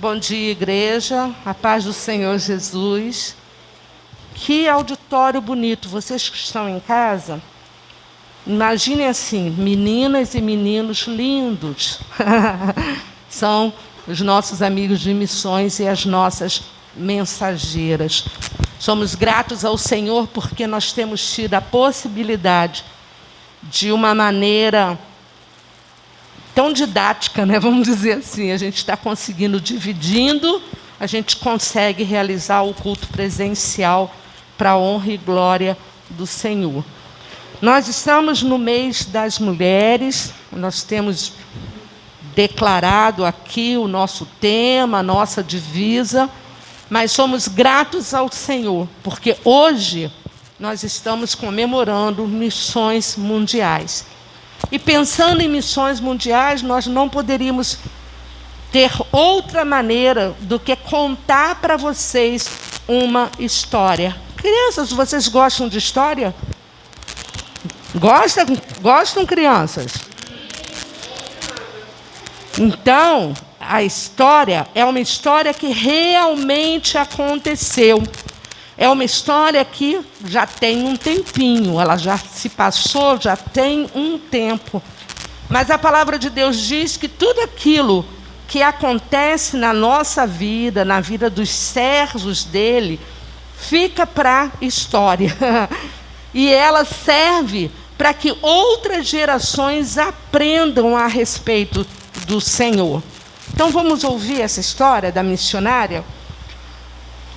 Bom dia, igreja. A paz do Senhor Jesus. Que auditório bonito. Vocês que estão em casa, imaginem assim, meninas e meninos lindos. São os nossos amigos de missões e as nossas mensageiras. Somos gratos ao Senhor porque nós temos tido a possibilidade de uma maneira tão didática, né? Vamos dizer assim, a gente está conseguindo, dividindo, a gente consegue realizar o culto presencial para a honra e glória do Senhor. Nós estamos no mês das mulheres, nós temos declarado aqui o nosso tema, a nossa divisa, mas somos gratos ao Senhor, porque hoje nós estamos comemorando missões mundiais. E pensando em missões mundiais, nós não poderíamos ter outra maneira do que contar para vocês uma história. Crianças, vocês gostam de história? Gostam, crianças? Então, a história é uma história que realmente aconteceu. É uma história que já tem um tempinho, ela já se passou, já tem um tempo. Mas a palavra de Deus diz que tudo aquilo que acontece na nossa vida, na vida dos servos dele, fica para a história. E ela serve para que outras gerações aprendam a respeito do Senhor. Então vamos ouvir essa história da missionária?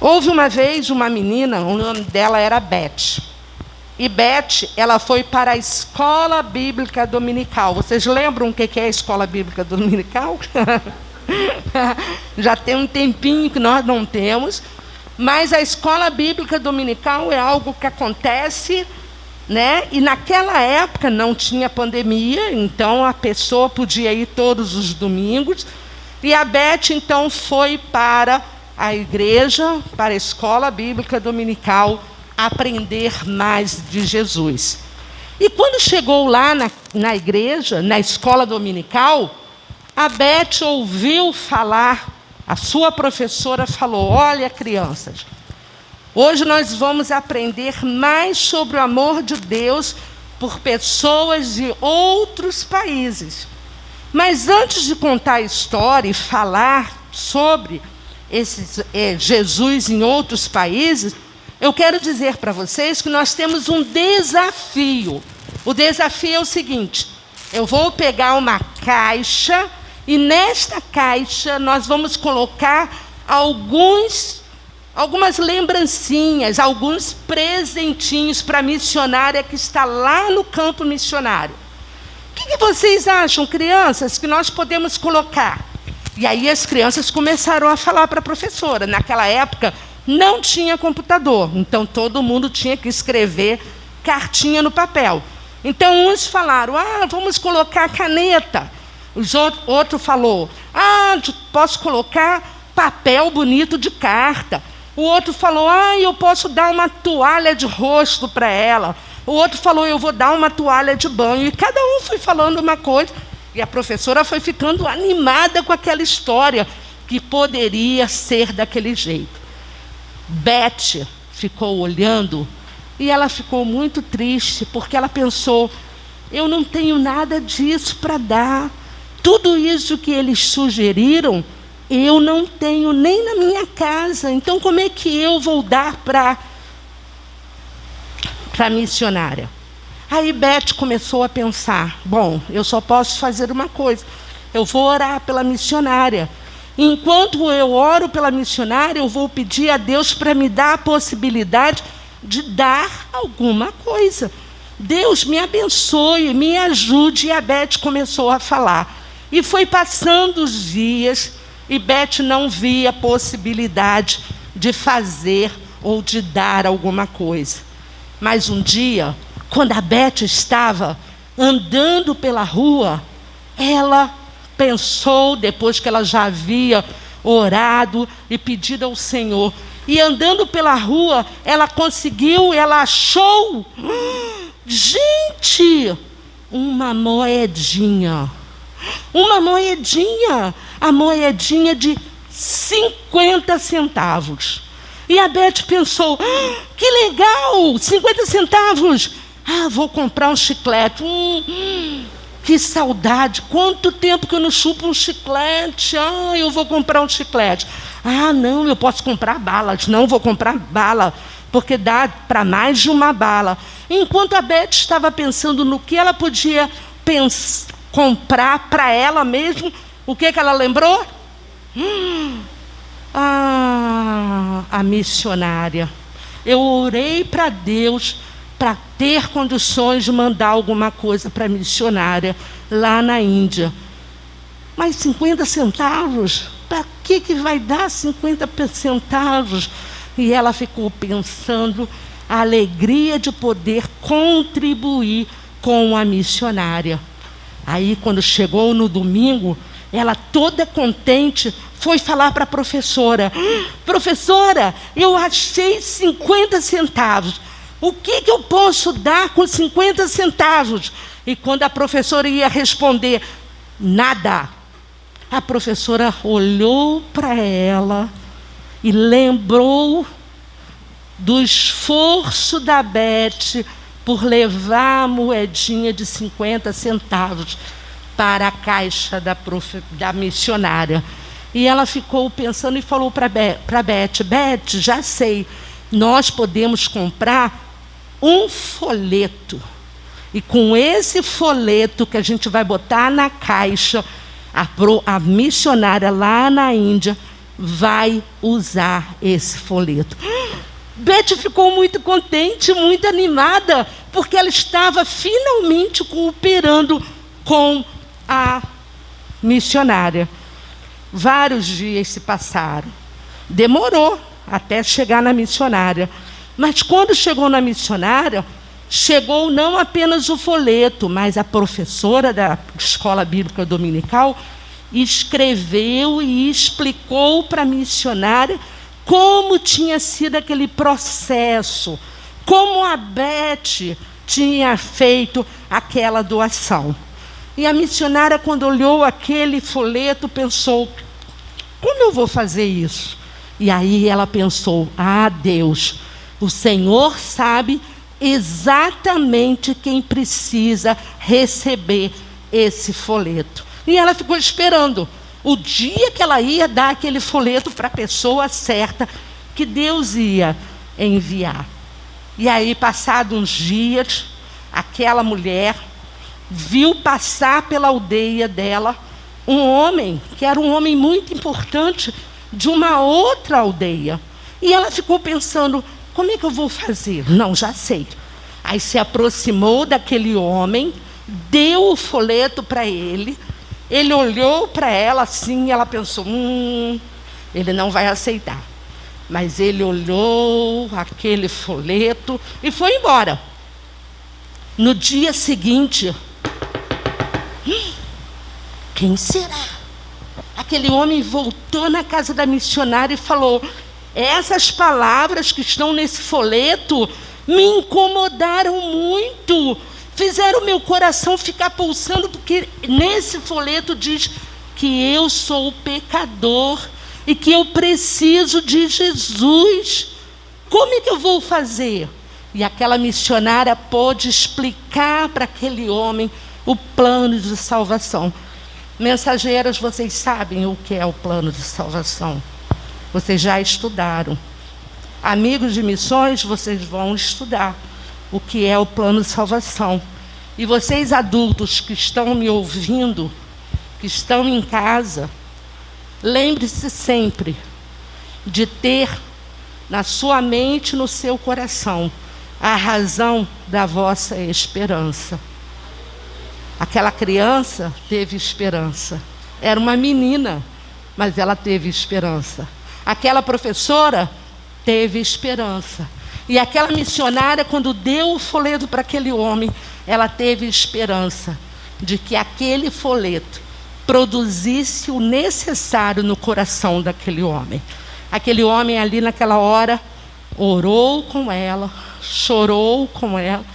Houve uma vez uma menina, o nome dela era Beth. E Beth, ela foi para a escola bíblica dominical. Vocês lembram o que é a escola bíblica dominical? Já tem um tempinho que nós não temos. Mas a escola bíblica dominical é algo que acontece, né? E naquela época não tinha pandemia, então a pessoa podia ir todos os domingos. E a Beth, então, foi para a igreja, para a escola bíblica dominical, aprender mais de Jesus. E quando chegou lá na igreja, na escola dominical, a Beth ouviu falar, a sua professora falou: olha, crianças, hoje nós vamos aprender mais sobre o amor de Deus por pessoas de outros países. Mas antes de contar a história e falar sobre Jesus em outros países, eu quero dizer para vocês que nós temos um desafio. O desafio é o seguinte: eu vou pegar uma caixa e nesta caixa nós vamos colocar algumas lembrancinhas, alguns presentinhos para a missionária que está lá no campo missionário. O que vocês acham, crianças, que nós podemos colocar? E aí as crianças começaram a falar para a professora. Naquela época não tinha computador, então todo mundo tinha que escrever cartinha no papel. Então uns falaram: vamos colocar caneta. Outro falou: posso colocar papel bonito de carta. O outro falou: eu posso dar uma toalha de rosto para ela. O outro falou: eu vou dar uma toalha de banho. E cada um foi falando uma coisa. E a professora foi ficando animada com aquela história, que poderia ser daquele jeito. Beth ficou olhando e ela ficou muito triste, porque ela pensou: eu não tenho nada disso para dar. Tudo isso que eles sugeriram, eu não tenho nem na minha casa. Então, como é que eu vou dar para a missionária? Aí Beth começou a pensar: bom, eu só posso fazer uma coisa, eu vou orar pela missionária. Enquanto eu oro pela missionária, eu vou pedir a Deus para me dar a possibilidade de dar alguma coisa. Deus me abençoe, me ajude. E a Beth começou a falar. E foi passando os dias, e Beth não via possibilidade de fazer ou de dar alguma coisa. Mas um dia, quando a Beth estava andando pela rua, ela pensou, depois que ela já havia orado e pedido ao Senhor, e andando pela rua, ela achou, gente, uma moedinha, a moedinha de 50 centavos. E a Beth pensou, que legal, 50 centavos. Vou comprar um chiclete. Que saudade, quanto tempo que eu não chupo um chiclete. Eu vou comprar um chiclete. Não, eu posso comprar balas. Não, vou comprar bala, porque dá para mais de uma bala. Enquanto a Beth estava pensando no que ela podia comprar para ela mesma, o que ela lembrou? A missionária. Eu orei para Deus para ter condições de mandar alguma coisa para a missionária lá na Índia. Mas 50 centavos? Para que vai dar 50 centavos? E ela ficou pensando a alegria de poder contribuir com a missionária. Aí, quando chegou no domingo, ela toda contente foi falar para a professora. Professora, eu achei 50 centavos. O que eu posso dar com 50 centavos? E quando a professora ia responder, nada. A professora olhou para ela e lembrou do esforço da Beth por levar a moedinha de 50 centavos para a caixa da missionária. E ela ficou pensando e falou para a Beth, Beth, já sei, nós podemos comprar um folheto. E com esse folheto que a gente vai botar na caixa, a missionária lá na Índia vai usar esse folheto. Beth ficou muito contente, muito animada, porque ela estava finalmente cooperando com a missionária. Vários dias se passaram. Demorou até chegar na missionária. Mas quando chegou na missionária, chegou não apenas o folheto, mas a professora da escola bíblica dominical escreveu e explicou para a missionária como tinha sido aquele processo, como a Beth tinha feito aquela doação. E a missionária, quando olhou aquele folheto, pensou, como eu vou fazer isso? E aí ela pensou, Deus, o Senhor sabe exatamente quem precisa receber esse folheto. E ela ficou esperando o dia que ela ia dar aquele folheto para a pessoa certa que Deus ia enviar. E aí, passados uns dias, aquela mulher viu passar pela aldeia dela um homem, que era um homem muito importante, de uma outra aldeia. E ela ficou pensando, como é que eu vou fazer? Não, já sei. Aí se aproximou daquele homem, deu o folheto para ele, ele olhou para ela assim, e ela pensou, ele não vai aceitar. Mas ele olhou aquele folheto e foi embora. No dia seguinte, quem será? Aquele homem voltou na casa da missionária e falou, essas palavras que estão nesse folheto me incomodaram muito, fizeram meu coração ficar pulsando, porque nesse folheto diz que eu sou pecador e que eu preciso de Jesus. Como é que eu vou fazer? E aquela missionária pôde explicar para aquele homem o plano de salvação. Mensageiras, vocês sabem o que é o plano de salvação. Vocês já estudaram. Amigos de missões, vocês vão estudar o que é o plano de salvação. E vocês adultos que estão me ouvindo, que estão em casa, lembre-se sempre de ter na sua mente, no seu coração, a razão da vossa esperança. Aquela criança teve esperança. Era uma menina, mas ela teve esperança. Aquela professora teve esperança. E aquela missionária, quando deu o folheto para aquele homem, ela teve esperança de que aquele folheto produzisse o necessário no coração daquele homem. Aquele homem ali naquela hora orou com ela, chorou com ela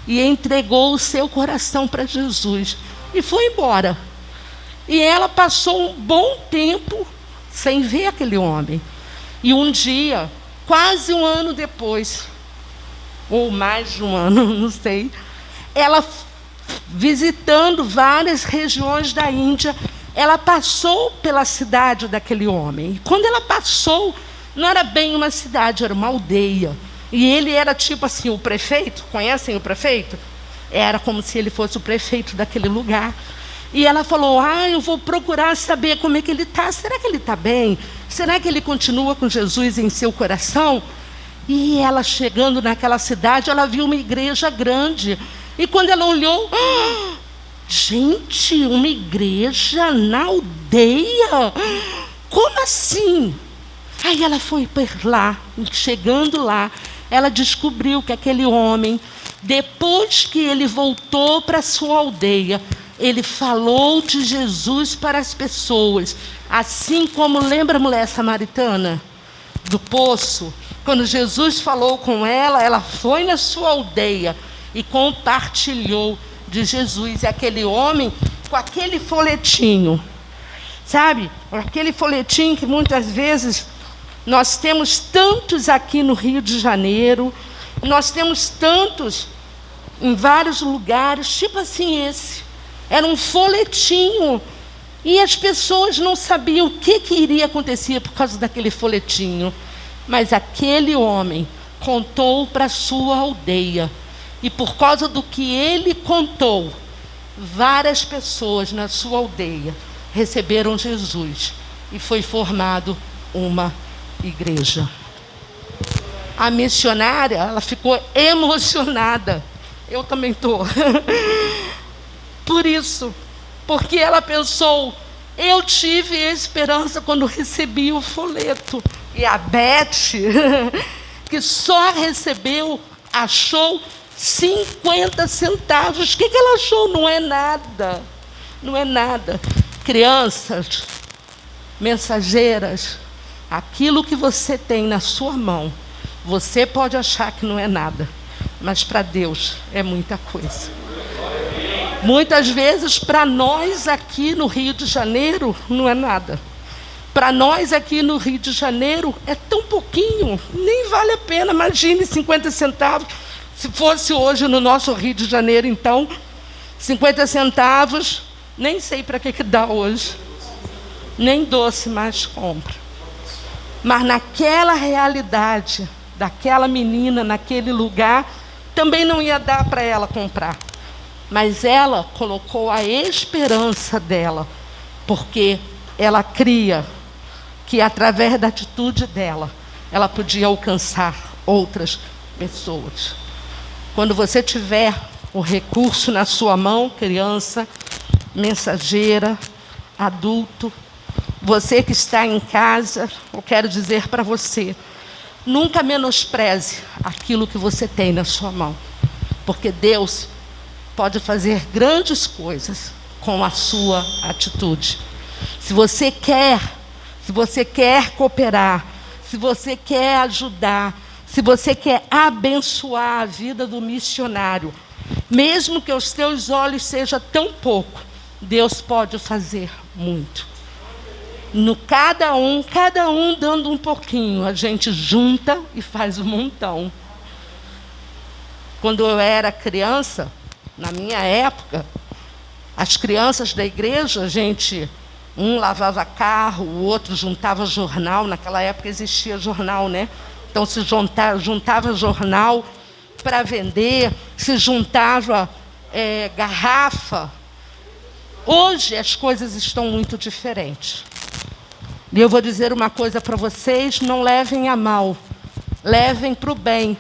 e entregou o seu coração para Jesus e foi embora. E ela passou um bom tempo sem ver aquele homem. E um dia, quase um ano depois, ou mais de um ano, não sei, ela, visitando várias regiões da Índia, ela passou pela cidade daquele homem. E quando ela passou, não era bem uma cidade, era uma aldeia. E ele era tipo assim, o prefeito, conhecem o prefeito? Era como se ele fosse o prefeito daquele lugar. E ela falou, eu vou procurar saber como é que ele está. Será que ele está bem? Será que ele continua com Jesus em seu coração? E ela, chegando naquela cidade, ela viu uma igreja grande. E quando ela olhou, gente, uma igreja na aldeia? Como assim? Aí ela foi por lá, chegando lá, ela descobriu que aquele homem, depois que ele voltou para sua aldeia, ele falou de Jesus para as pessoas. Assim como, lembra a mulher samaritana do poço? Quando Jesus falou com ela, ela foi na sua aldeia e compartilhou de Jesus. E aquele homem, com aquele folhetinho, sabe? Aquele folhetinho que muitas vezes nós temos tantos aqui no Rio de Janeiro, nós temos tantos em vários lugares, tipo assim esse. Era um folhetinho. E as pessoas não sabiam o que iria acontecer por causa daquele folhetinho. Mas aquele homem contou para a sua aldeia. E por causa do que ele contou, várias pessoas na sua aldeia receberam Jesus. E foi formado uma igreja. A missionária, ela ficou emocionada. Eu também estou. Por isso, porque ela pensou, eu tive esperança quando recebi o folheto. E a Beth, que só recebeu, achou 50 centavos. O que ela achou? Não é nada. Não é nada. Crianças, mensageiras, aquilo que você tem na sua mão, você pode achar que não é nada, mas para Deus é muita coisa. Muitas vezes, para nós aqui no Rio de Janeiro, não é nada. Para nós aqui no Rio de Janeiro, é tão pouquinho, nem vale a pena. Imagine 50 centavos. Se fosse hoje no nosso Rio de Janeiro, então, 50 centavos, nem sei para que dá hoje. Nem doce mais compra. Mas naquela realidade, daquela menina, naquele lugar, também não ia dar para ela comprar. Mas ela colocou a esperança dela, porque ela cria que através da atitude dela, ela podia alcançar outras pessoas. Quando você tiver o recurso na sua mão, criança, mensageira, adulto, você que está em casa, eu quero dizer para você, nunca menospreze aquilo que você tem na sua mão, porque Deus pode fazer grandes coisas com a sua atitude. Se você quer cooperar, se você quer ajudar, se você quer abençoar a vida do missionário, mesmo que aos teus olhos seja tão pouco, Deus pode fazer muito. No cada um dando um pouquinho, a gente junta e faz um montão. Quando eu era criança, na minha época, as crianças da igreja, um lavava carro, o outro juntava jornal. Naquela época existia jornal, né? Então se juntava jornal para vender, se juntava garrafa. Hoje as coisas estão muito diferentes. E eu vou dizer uma coisa para vocês, não levem a mal, levem para o bem,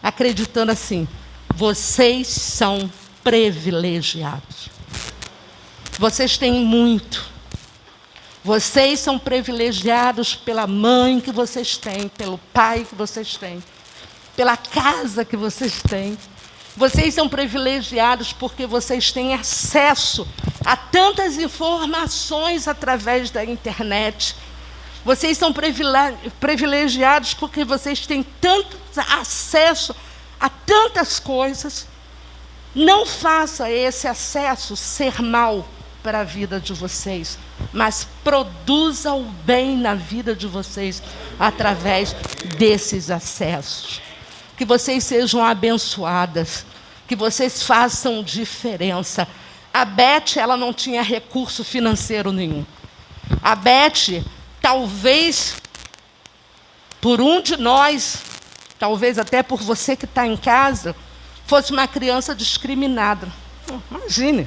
acreditando assim, vocês são privilegiados. Vocês têm muito. Vocês são privilegiados pela mãe que vocês têm, pelo pai que vocês têm, pela casa que vocês têm. Vocês são privilegiados porque vocês têm acesso a tantas informações através da internet. Vocês são privilegiados porque vocês têm tanto acesso a tantas coisas. Não faça esse acesso ser mal para a vida de vocês. mas produza o bem na vida de vocês através desses acessos. Que vocês sejam abençoadas, que vocês façam diferença. A Beth, ela não tinha recurso financeiro nenhum. A Beth, talvez por um de nós, talvez até por você que está em casa, fosse uma criança discriminada. Imagine,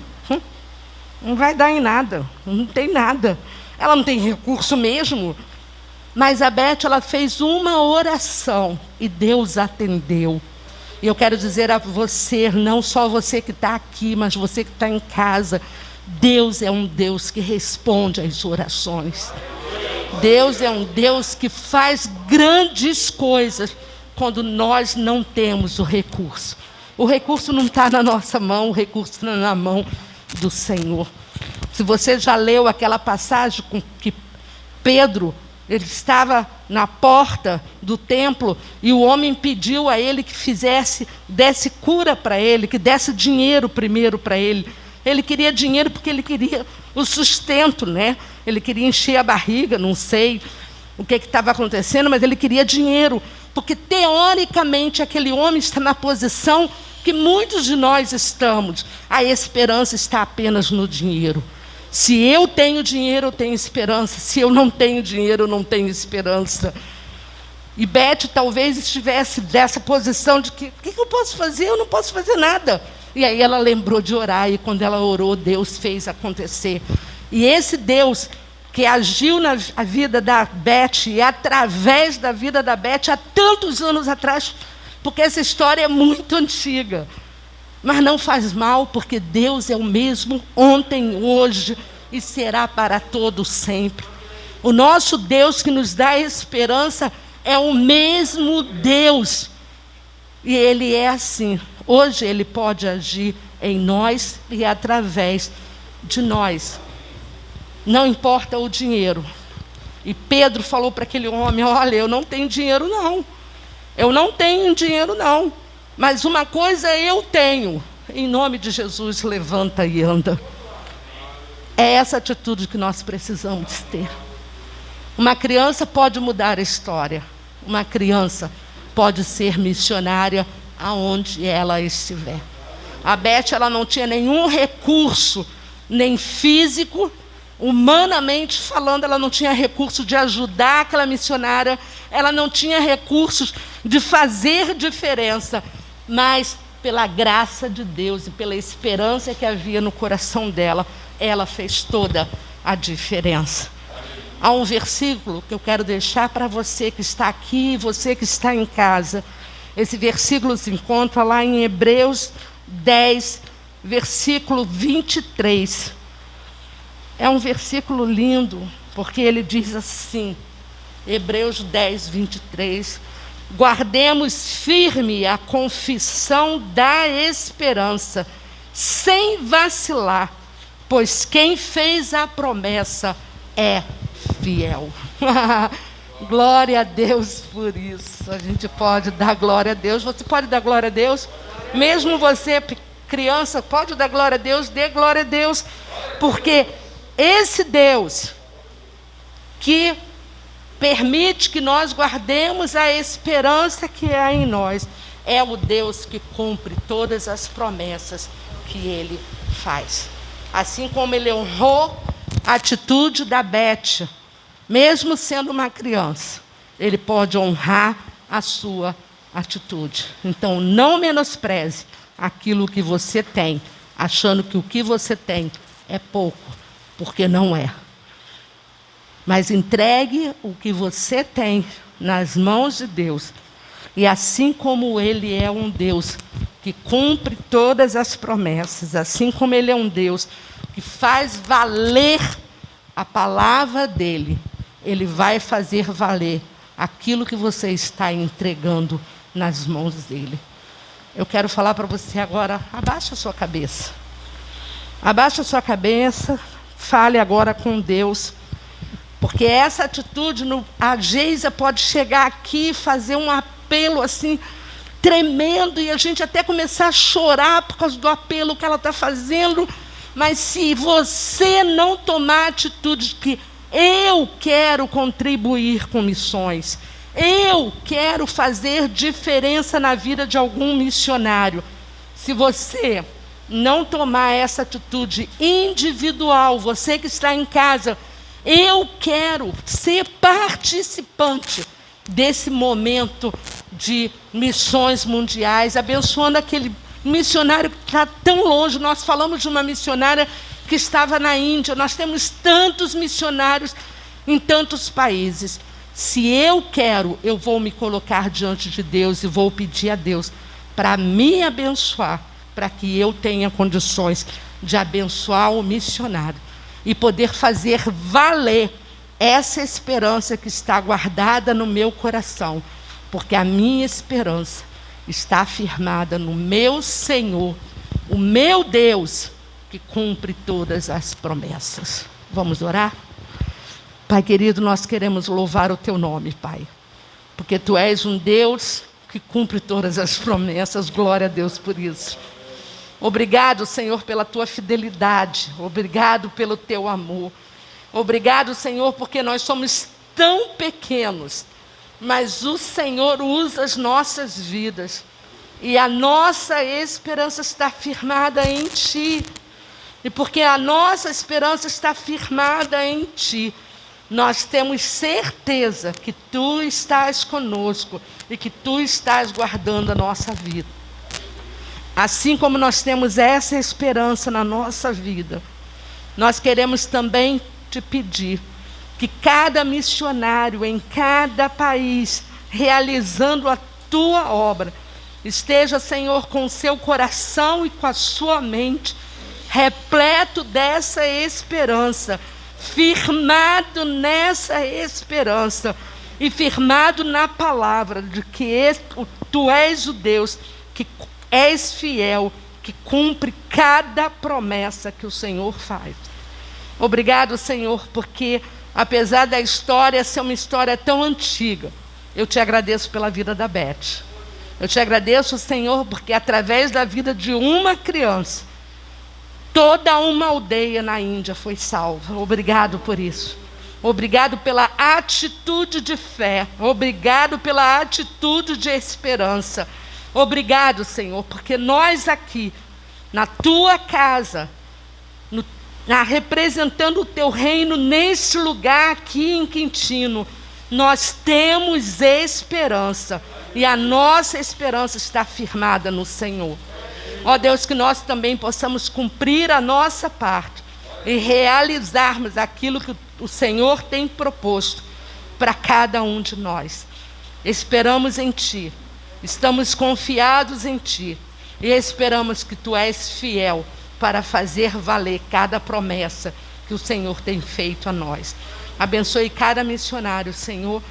não vai dar em nada, não tem nada. Ela não tem recurso mesmo. Mas a Beth, ela fez uma oração e Deus atendeu. E eu quero dizer a você, não só você que está aqui, mas você que está em casa, Deus é um Deus que responde às orações. Deus é um Deus que faz grandes coisas quando nós não temos o recurso. O recurso não está na nossa mão, o recurso está na mão do Senhor. Se você já leu aquela passagem com que Pedro, ele estava na porta do templo e o homem pediu a ele que desse cura para ele, que desse dinheiro primeiro para ele. Ele queria dinheiro porque ele queria o sustento, né? Ele queria encher a barriga, não sei o que estava acontecendo, mas ele queria dinheiro, porque teoricamente aquele homem está na posição que muitos de nós estamos. A esperança está apenas no dinheiro. Se eu tenho dinheiro, eu tenho esperança. Se eu não tenho dinheiro, eu não tenho esperança. E Beth talvez estivesse dessa posição de que, o que eu posso fazer? Eu não posso fazer nada. E aí ela lembrou de orar, e quando ela orou, Deus fez acontecer. E esse Deus que agiu na vida da Beth, e através da vida da Beth, há tantos anos atrás, porque essa história é muito antiga. Mas não faz mal, porque Deus é o mesmo ontem, hoje e será para todo sempre. O nosso Deus que nos dá esperança é o mesmo Deus. E Ele é assim. Hoje Ele pode agir em nós e através de nós. Não importa o dinheiro. E Pedro falou para aquele homem, olha, eu não tenho dinheiro não. Eu não tenho dinheiro não. Mas uma coisa eu tenho. Em nome de Jesus, levanta e anda. É essa atitude que nós precisamos ter. Uma criança pode mudar a história. Uma criança pode ser missionária aonde ela estiver. A Beth, ela não tinha nenhum recurso, nem físico, humanamente falando, ela não tinha recurso de ajudar aquela missionária, ela não tinha recursos de fazer diferença, mas pela graça de Deus e pela esperança que havia no coração dela, ela fez toda a diferença. Há um versículo que eu quero deixar para você que está aqui e você que está em casa. Esse versículo se encontra lá em Hebreus 10, versículo 23. É um versículo lindo, porque ele diz assim, Hebreus 10, 23, guardemos firme a confissão da esperança, sem vacilar, pois quem fez a promessa é fiel. Glória a Deus por isso. A gente pode dar glória a Deus. Você pode dar glória a Deus? Mesmo você, criança, pode dar glória a Deus? Dê glória a Deus. Porque esse Deus que permite que nós guardemos a esperança que há em nós, é o Deus que cumpre todas as promessas que Ele faz. Assim como Ele honrou a atitude da Beth, mesmo sendo uma criança, Ele pode honrar a sua atitude. Então, não menospreze aquilo que você tem, achando que o que você tem é pouco, porque não é. Mas entregue o que você tem nas mãos de Deus. E assim como Ele é um Deus que cumpre todas as promessas, assim como Ele é um Deus que faz valer a palavra dEle, Ele vai fazer valer aquilo que você está entregando nas mãos dEle. Eu quero falar para você agora, abaixa a sua cabeça. Abaixa a sua cabeça, fale agora com Deus. Porque essa atitude, a Geisa pode chegar aqui e fazer um apelo assim, tremendo, e a gente até começar a chorar por causa do apelo que ela está fazendo, Mas se você não tomar atitude de que eu quero contribuir com missões, eu quero fazer diferença na vida de algum missionário, se você não tomar essa atitude individual, você que está em casa, eu quero ser participante desse momento de missões mundiais, abençoando aquele missionário que está tão longe. Nós falamos de uma missionária que estava na Índia. Nós temos tantos missionários em tantos países. Se eu quero, eu vou me colocar diante de Deus e vou pedir a Deus para me abençoar, para que eu tenha condições de abençoar o missionário e poder fazer valer essa esperança que está guardada no meu coração, porque a minha esperança está firmada no meu Senhor, o meu Deus, que cumpre todas as promessas. Vamos orar? Pai querido, nós queremos louvar o teu nome, Pai, porque tu és um Deus que cumpre todas as promessas. Glória a Deus por isso. Obrigado, Senhor, pela tua fidelidade. Obrigado pelo teu amor. Obrigado, Senhor, porque nós somos tão pequenos, mas o Senhor usa as nossas vidas. E a nossa esperança está firmada em Ti. E porque a nossa esperança está firmada em Ti, nós temos certeza que Tu estás conosco e que Tu estás guardando a nossa vida. Assim como nós temos essa esperança na nossa vida, nós queremos também te pedir que cada missionário em cada país, realizando a Tua obra, esteja, Senhor, com o seu coração e com a sua mente repleto dessa esperança, firmado nessa esperança e firmado na palavra de que Tu és o Deus que és fiel, que cumpre cada promessa que o Senhor faz. Obrigado, Senhor, porque apesar da história ser uma história tão antiga, eu te agradeço pela vida da Beth. Eu te agradeço, Senhor, porque através da vida de uma criança, toda uma aldeia na Índia foi salva. Obrigado por isso. Obrigado pela atitude de fé. Obrigado pela atitude de esperança. Obrigado, Senhor, porque nós aqui, na Tua casa, representando o Teu reino neste lugar aqui em Quintino, nós temos esperança. E a nossa esperança está firmada no Senhor. Ó Deus, que nós também possamos cumprir a nossa parte e realizarmos aquilo que o Senhor tem proposto para cada um de nós. Esperamos em Ti, estamos confiados em Ti e esperamos que Tu és fiel para fazer valer cada promessa que o Senhor tem feito a nós. Abençoe cada missionário, Senhor.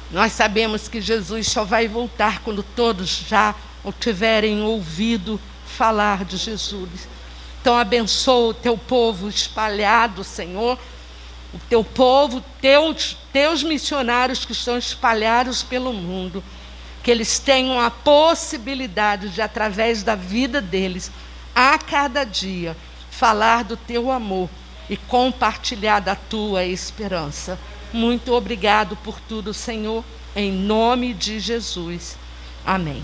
Nós sabemos que Jesus só vai voltar quando todos já o tiverem ouvido falar de Jesus. Então abençoa o Teu povo espalhado, Senhor, o Teu povo, teus missionários que estão espalhados pelo mundo, que eles tenham a possibilidade de, através da vida deles, a cada dia, falar do Teu amor e compartilhar da Tua esperança. Muito obrigado por tudo, Senhor, em nome de Jesus. Amém.